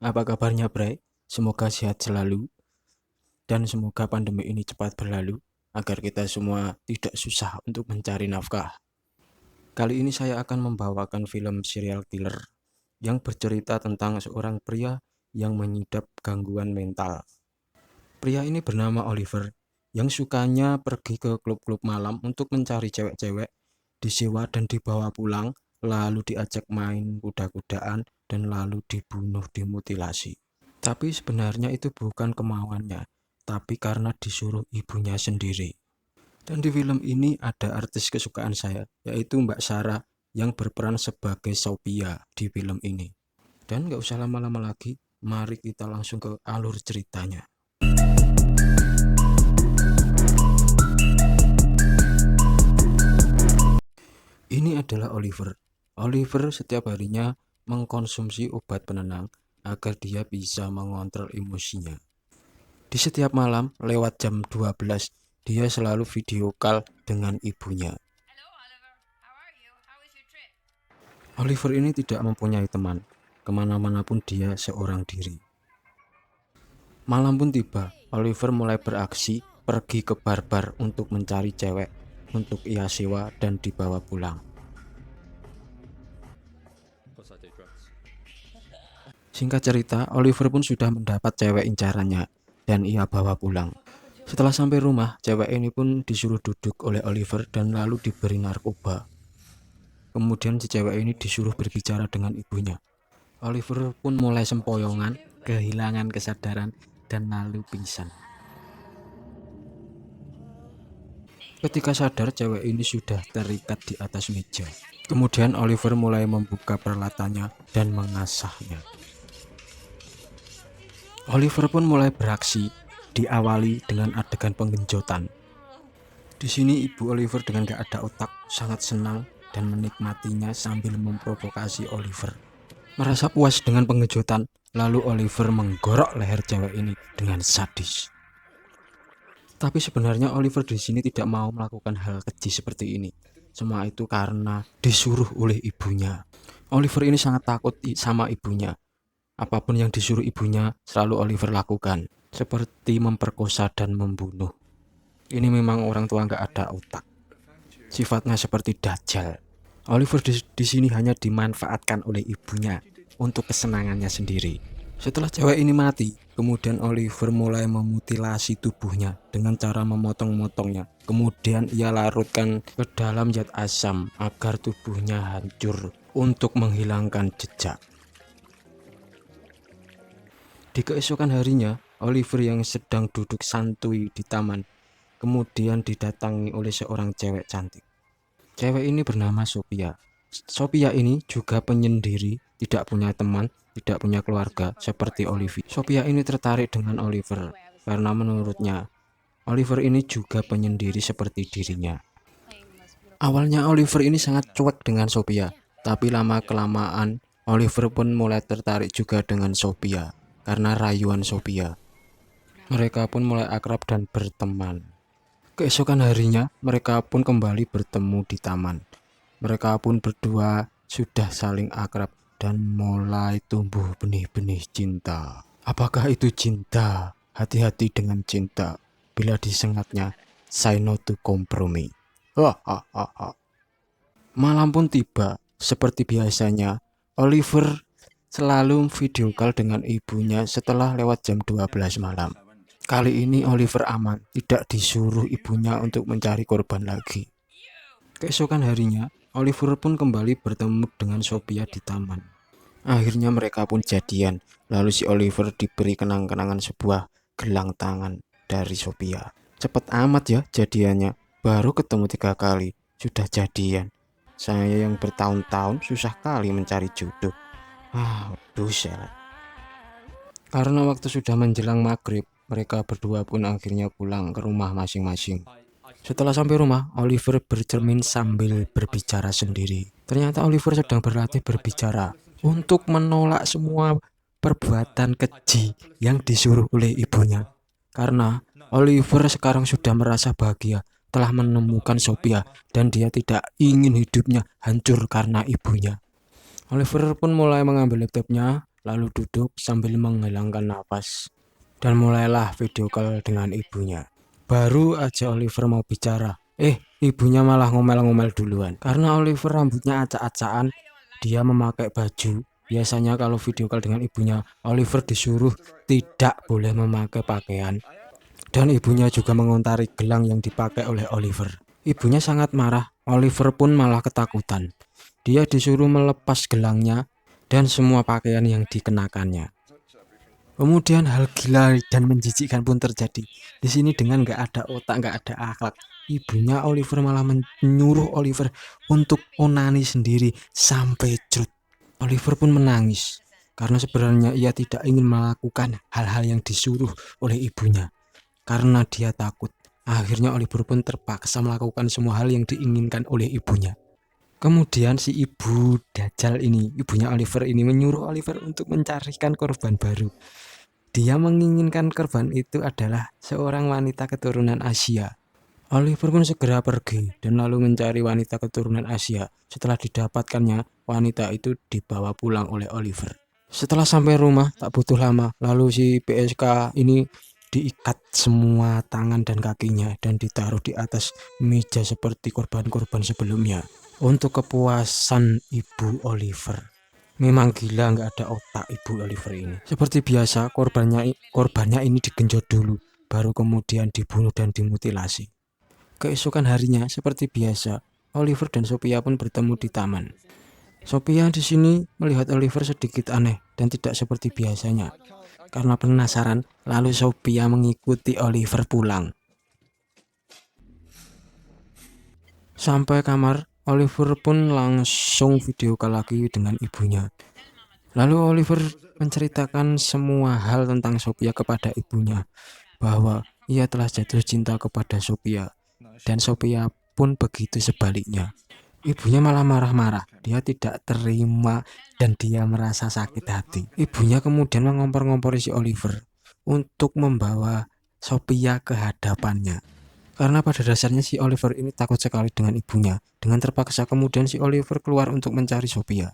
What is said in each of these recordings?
Apa kabarnya, Bray? Semoga sehat selalu dan semoga pandemi ini cepat berlalu agar kita semua tidak susah untuk mencari nafkah. Kali ini saya akan membawakan film serial killer yang bercerita tentang seorang pria yang mengidap gangguan mental. Pria ini bernama Oliver yang sukanya pergi ke klub-klub malam untuk mencari cewek-cewek, disewa dan dibawa pulang, lalu diajak main kuda-kudaan dan lalu dibunuh dimutilasi. Tapi sebenarnya itu bukan kemauannya, tapi karena disuruh ibunya sendiri. Dan di film ini ada artis kesukaan saya, yaitu Mbak Sarah yang berperan sebagai Sophia di film ini. Dan gak usah lama-lama lagi, mari kita langsung ke alur ceritanya. Ini adalah Oliver. Oliver setiap harinya mengkonsumsi obat penenang agar dia bisa mengontrol emosinya. Di setiap malam lewat jam 12, dia selalu video call dengan ibunya. Oliver ini tidak mempunyai teman. Kemana-mana pun dia seorang diri. Malam pun tiba, Oliver mulai beraksi pergi ke bar-bar untuk mencari cewek, untuk ia sewa dan dibawa pulang. Singkat cerita, Oliver pun sudah mendapat cewek incarannya dan ia bawa pulang. Setelah sampai rumah, cewek ini pun disuruh duduk oleh Oliver dan lalu diberi narkoba. Kemudian si cewek ini disuruh berbicara dengan ibunya. Oliver pun mulai sempoyongan, kehilangan kesadaran, dan lalu pingsan. Ketika sadar, cewek ini sudah terikat di atas meja. Kemudian Oliver mulai membuka peralatannya dan mengasahnya. Oliver pun mulai beraksi, diawali dengan adegan penggenjotan. Di sini ibu Oliver dengan gak ada otak sangat senang dan menikmatinya sambil memprovokasi Oliver. Merasa puas dengan penggenjotan, lalu Oliver menggorok leher cewek ini dengan sadis. Tapi sebenarnya Oliver di sini tidak mau melakukan hal keji seperti ini. Semua itu karena disuruh oleh ibunya. Oliver ini sangat takut sama ibunya. Apapun yang disuruh ibunya selalu Oliver lakukan, seperti memperkosa dan membunuh. Ini memang orang tua nggak ada otak. Sifatnya seperti dajjal. Oliver di sini hanya dimanfaatkan oleh ibunya untuk kesenangannya sendiri. Setelah cewek ini mati, kemudian Oliver mulai memutilasi tubuhnya dengan cara memotong-motongnya. Kemudian ia larutkan ke dalam zat asam agar tubuhnya hancur untuk menghilangkan jejak. Di keesokan harinya, Oliver yang sedang duduk santuy di taman, kemudian didatangi oleh seorang cewek cantik. Cewek ini bernama Sophia. Sophia ini juga penyendiri, tidak punya teman, tidak punya keluarga seperti Oliver. Sophia ini tertarik dengan Oliver karena menurutnya Oliver ini juga penyendiri seperti dirinya. Awalnya Oliver ini sangat cuek dengan Sophia, tapi lama-kelamaan Oliver pun mulai tertarik juga dengan Sophia karena rayuan Sophia. Mereka pun mulai akrab dan berteman. Keesokan harinya mereka pun kembali bertemu di taman. Mereka pun berdua sudah saling akrab dan mulai tumbuh benih-benih cinta. Apakah itu cinta? Hati-hati dengan cinta. Bila disengatnya, say no to kompromi. Malam pun tiba. Seperti biasanya, Oliver selalu video call dengan ibunya setelah lewat jam 12 malam. Kali ini Oliver aman, tidak disuruh ibunya untuk mencari korban lagi. Keesokan harinya, Oliver pun kembali bertemu dengan Sophia di taman. Akhirnya mereka pun jadian, lalu si Oliver diberi kenang-kenangan sebuah gelang tangan dari Sophia. Cepet amat ya jadiannya, baru ketemu 3 kali, sudah jadian. Saya yang bertahun-tahun susah kali mencari jodoh. Dosa. Karena waktu sudah menjelang maghrib, mereka berdua pun akhirnya pulang ke rumah masing-masing. Setelah sampai rumah, Oliver bercermin sambil berbicara sendiri. Ternyata Oliver sedang berlatih berbicara untuk menolak semua perbuatan keji yang disuruh oleh ibunya. Karena Oliver sekarang sudah merasa bahagia, telah menemukan Sophia, dan dia tidak ingin hidupnya hancur karena ibunya. Oliver pun mulai mengambil laptopnya, lalu duduk sambil menghilangkan napas. Dan mulailah video call dengan ibunya. Baru aja Oliver mau bicara, ibunya malah ngomel-ngomel duluan. Karena Oliver rambutnya acak-acakan, dia memakai baju. Biasanya kalau video call dengan ibunya, Oliver disuruh tidak boleh memakai pakaian. Dan ibunya juga mengontari gelang yang dipakai oleh Oliver. Ibunya sangat marah, Oliver pun malah ketakutan. Dia disuruh melepas gelangnya dan semua pakaian yang dikenakannya. Kemudian hal gila dan menjijikkan pun terjadi. Di sini dengan gak ada otak, gak ada akhlak, ibunya Oliver malah menyuruh Oliver untuk onani sendiri sampai cerut. Oliver pun menangis karena sebenarnya ia tidak ingin melakukan hal-hal yang disuruh oleh ibunya. Karena dia takut, akhirnya Oliver pun terpaksa melakukan semua hal yang diinginkan oleh ibunya. Kemudian si ibu Dajjal ini, ibunya Oliver ini menyuruh Oliver untuk mencarikan korban baru. Dia menginginkan korban itu adalah seorang wanita keturunan Asia. Oliver pun segera pergi dan lalu mencari wanita keturunan Asia. Setelah didapatkannya, wanita itu dibawa pulang oleh Oliver. Setelah sampai rumah, tak butuh lama, lalu si PSK ini diikat semua tangan dan kakinya dan ditaruh di atas meja seperti korban-korban sebelumnya. Untuk kepuasan ibu Oliver. Memang gila, nggak ada otak ibu Oliver ini. Seperti biasa, korbannya ini digenjot dulu, baru kemudian dibunuh dan dimutilasi. Keesokan harinya, seperti biasa, Oliver dan Sophia pun bertemu di taman. Sophia di sini melihat Oliver sedikit aneh dan tidak seperti biasanya. Karena penasaran, lalu Sophia mengikuti Oliver pulang. Sampai kamar, Oliver pun langsung video call lagi dengan ibunya. Lalu Oliver menceritakan semua hal tentang Sophia kepada ibunya, bahwa ia telah jatuh cinta kepada Sophia, dan Sophia pun begitu sebaliknya. Ibunya malah marah-marah, dia tidak terima dan dia merasa sakit hati. Ibunya kemudian mengompor-ngompori si Oliver untuk membawa Sophia ke hadapannya. Karena pada dasarnya si Oliver ini takut sekali dengan ibunya. Dengan terpaksa kemudian si Oliver keluar untuk mencari Sophia.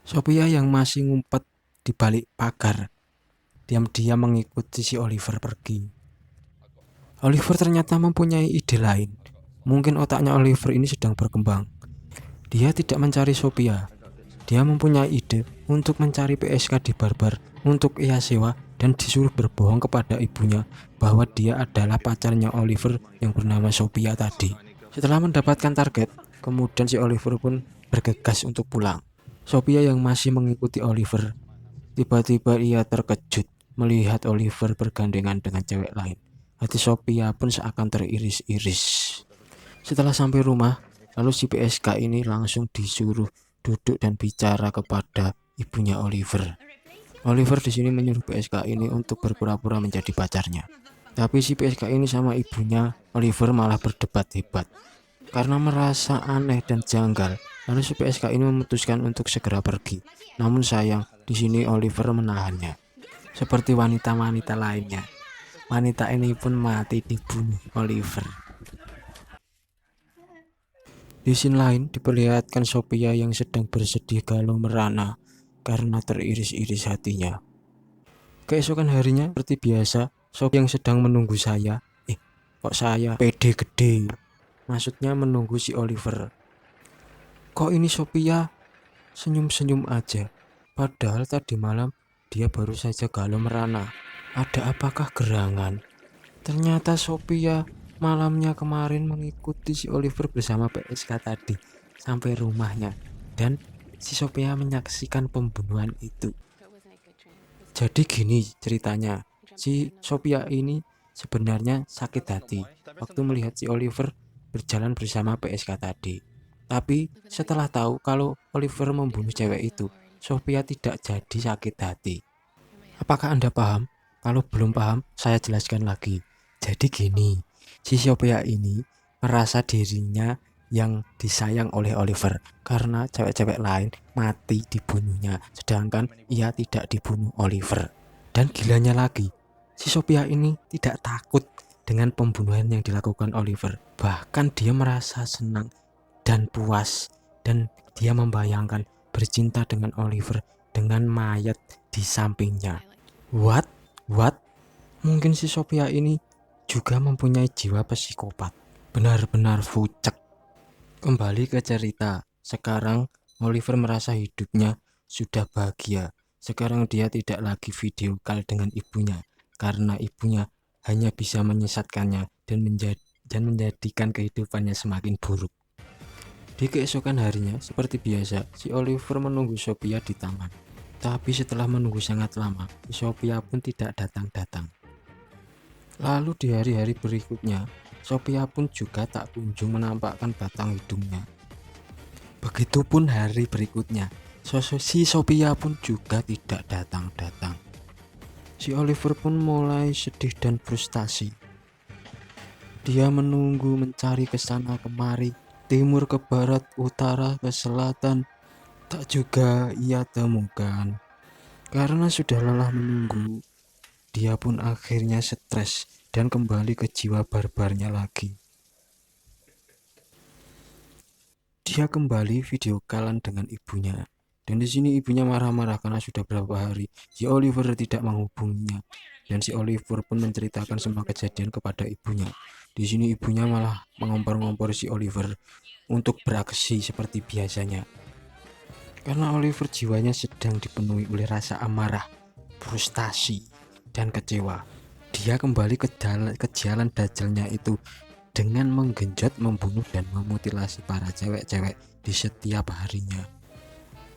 Sophia yang masih ngumpet di balik pagar diam-diam mengikuti si Oliver pergi. Oliver ternyata mempunyai ide lain. Mungkin otaknya Oliver ini sedang berkembang. Dia tidak mencari Sophia. Dia mempunyai ide untuk mencari PSK di barbar untuk ia sewa dan disuruh berbohong kepada ibunya bahwa dia adalah pacarnya Oliver yang bernama Sophia tadi. Setelah mendapatkan target, kemudian si Oliver pun bergegas untuk pulang. Sophia yang masih mengikuti Oliver, tiba-tiba ia terkejut melihat Oliver bergandengan dengan cewek lain. Hati Sophia pun seakan teriris-iris. Setelah sampai rumah, lalu si PSK ini langsung disuruh duduk dan bicara kepada ibunya Oliver. Oliver di sini menyuruh PSK ini untuk berpura-pura menjadi pacarnya. Tapi si PSK ini sama ibunya Oliver malah berdebat hebat. Karena merasa aneh dan janggal, lalu si PSK ini memutuskan untuk segera pergi. Namun sayang, di sini Oliver menahannya. Seperti wanita-wanita lainnya, wanita ini pun mati dibunuh Oliver. Di scene lain diperlihatkan Sophia yang sedang bersedih galau merana karena teriris-iris hatinya. Keesokan harinya seperti biasa, Sophia yang sedang menunggu saya. Kok saya pede gede? Maksudnya menunggu si Oliver. Kok ini Sophia senyum-senyum aja? Padahal tadi malam dia baru saja galau merana. Ada apakah gerangan? Ternyata Sophia malamnya kemarin mengikuti si Oliver bersama PSK tadi sampai rumahnya, dan si Sophia menyaksikan pembunuhan itu. Jadi gini ceritanya, si Sophia ini sebenarnya sakit hati waktu melihat si Oliver berjalan bersama PSK tadi. Tapi setelah tahu kalau Oliver membunuh cewek itu, Sophia tidak jadi sakit hati. Apakah Anda paham? Kalau belum paham, saya jelaskan lagi. Jadi gini, si Sophia ini merasa dirinya yang disayang oleh Oliver karena cewek-cewek lain mati dibunuhnya, sedangkan ia tidak dibunuh Oliver. Dan gilanya lagi, si Sophia ini tidak takut dengan pembunuhan yang dilakukan Oliver. Bahkan dia merasa senang dan puas, dan dia membayangkan bercinta dengan Oliver dengan mayat di sampingnya. What? Mungkin si Sophia ini juga mempunyai jiwa psikopat. Benar-benar fucek. Kembali ke cerita. Sekarang Oliver merasa hidupnya sudah bahagia. Sekarang dia tidak lagi video call dengan ibunya karena ibunya hanya bisa menyesatkannya dan menjadikan kehidupannya semakin buruk. Di keesokan harinya, seperti biasa, si Oliver menunggu Sophia di taman. Tapi setelah menunggu sangat lama, Sophia pun tidak datang-datang. Lalu di hari-hari berikutnya, Sophia pun juga tak kunjung menampakkan batang hidungnya. Begitupun hari berikutnya, si Sophia pun juga tidak datang-datang. Si Oliver pun mulai sedih dan frustasi. Dia menunggu, mencari ke sana kemari, timur ke barat, utara ke selatan, tak juga ia temukan. Karena sudah lelah menunggu, dia pun akhirnya stres dan kembali ke jiwa barbarnya lagi. Dia kembali video callan dengan ibunya. Dan di sini ibunya marah-marah karena sudah berapa hari si Oliver tidak menghubunginya. Dan si Oliver pun menceritakan semua kejadian kepada ibunya. Di sini ibunya malah mengompor-ngompor si Oliver untuk beraksi seperti biasanya. Karena Oliver jiwanya sedang dipenuhi oleh rasa amarah, frustasi, dan kecewa. Dia kembali ke jalan dajalnya itu dengan menggenjot, membunuh, dan memutilasi para cewek-cewek di setiap harinya.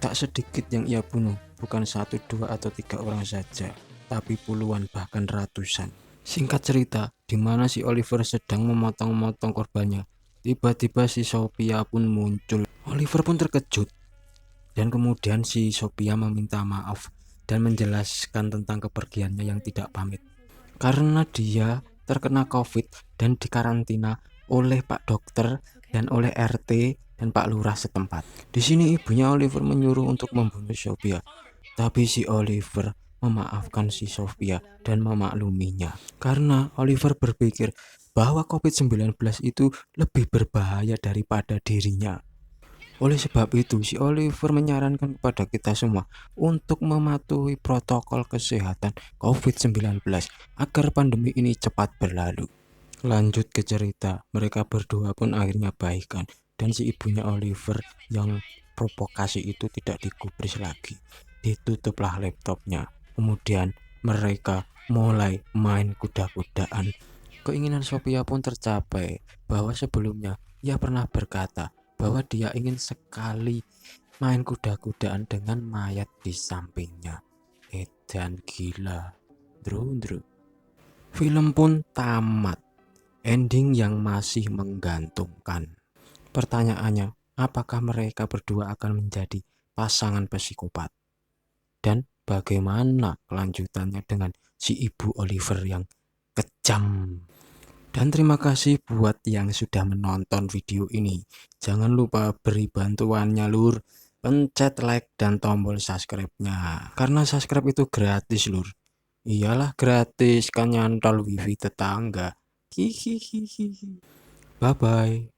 Tak sedikit yang ia bunuh, bukan 1, 2, atau 3 orang saja, tapi puluhan bahkan ratusan. Singkat cerita, di mana si Oliver sedang memotong-motong korbannya, tiba-tiba si Sophia pun muncul. Oliver pun terkejut, dan kemudian si Sophia meminta maaf dan menjelaskan tentang kepergiannya yang tidak pamit. Karena dia terkena COVID dan dikarantina oleh Pak Dokter dan oleh RT dan Pak Lurah setempat. Di sini ibunya Oliver menyuruh untuk membunuh Sophia, tapi si Oliver memaafkan si Sophia dan memakluminya. Karena Oliver berpikir bahwa COVID-19 itu lebih berbahaya daripada dirinya. Oleh sebab itu, si Oliver menyarankan kepada kita semua untuk mematuhi protokol kesehatan COVID-19 agar pandemi ini cepat berlalu. Lanjut ke cerita, mereka berdua pun akhirnya baikan dan si ibunya Oliver yang provokasi itu tidak digubris lagi. Ditutuplah laptopnya. Kemudian mereka mulai main kuda-kudaan. Keinginan Sophia pun tercapai bahwa sebelumnya ia pernah berkata bahwa dia ingin sekali main kuda-kudaan dengan mayat di sampingnya. Edan gila. Drundru. Film pun tamat. Ending yang masih menggantungkan. Pertanyaannya, apakah mereka berdua akan menjadi pasangan psikopat? Dan bagaimana kelanjutannya dengan si ibu Oliver yang kejam? Dan terima kasih buat yang sudah menonton video ini. Jangan lupa beri bantuannya lur. Pencet like dan tombol subscribe-nya. Karena subscribe itu gratis lur. Iyalah gratis, kan nyantol wifi tetangga. Hihihihi. Bye bye.